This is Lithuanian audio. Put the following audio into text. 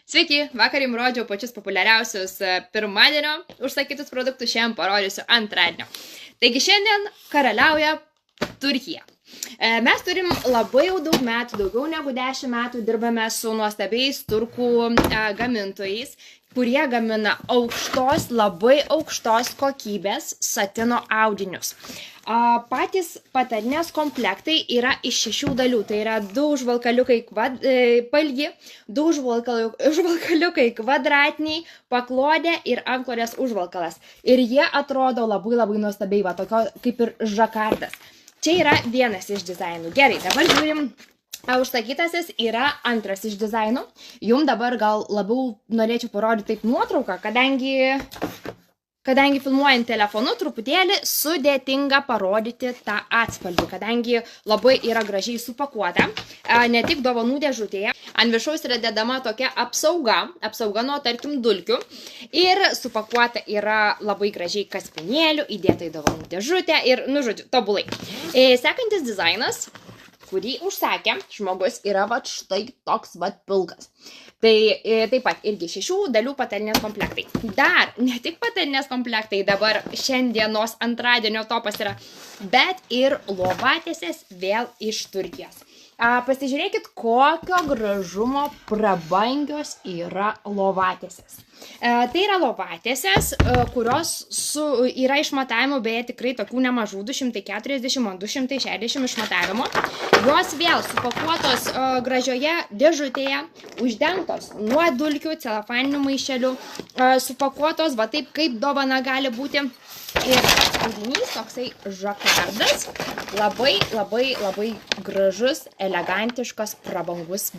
Sveiki, vakar jums rodžiau pačius populiariausius pirmadienio užsakytus produktus, šiandien parodysiu antradienio. Taigi šiandien karaliauja Turkija. Mes turim labai jau daug metų, daugiau negu 10 metų dirbame su nuostabiais turkų gamintojais, kurie gamina aukštos, labai aukštos kokybės satino audinius. Patys patalynės komplektai yra iš 6 dalių, tai yra 2 užvalkaliukai palgi, 2 užvalkaliukai kvadratiniai, paklodė ir antklodės užvalkalas. Ir jie atrodo labai nuostabiai, va, tokio kaip ir žakardas. Čia yra vienas iš dizainų. Gerai, dabar žiūrim. Užsakytasis yra antras iš dizainų. Jums dabar gal labiau norėčiau parodyti taip nuotrauką, kadangi filmuojant telefonu truputėlį sudėtinga parodyti tą atspalvį, kadangi labai yra gražiai supakuota, ne tik dovanų dėžutėje. Ant viršaus yra dedama tokia apsauga nuo tarkim dulkių ir supakuota yra labai gražiai kaspinėlių, įdėta į dovanų dėžutę ir, nu žodžiu, tobulai. Sekantis dizainas, kurį užsakė žmogus, yra vat štai toks vat pilkas. Tai taip pat irgi 6 dalių patalynės komplektai. Dar ne tik patalynės komplektai dabar šiandienos antradienio topas yra, bet ir lovatiesės vėl iš Turkijos. Pasižiūrėkit, kokio gražumo prabangios yra lovatiesės. Tai yra lovatiesės, kurios yra išmatavimų, beje, tikrai tokių nemažų, 240-260 išmatavimo. Jos vėl supakuotos gražioje dėžutėje, uždengtos nuo dulkių, celofaninių maišelių, supakuotos, va taip kaip dovana gali būti. Ir audinys toksai žakardas, labai gražus, elegantiškas, prabangus.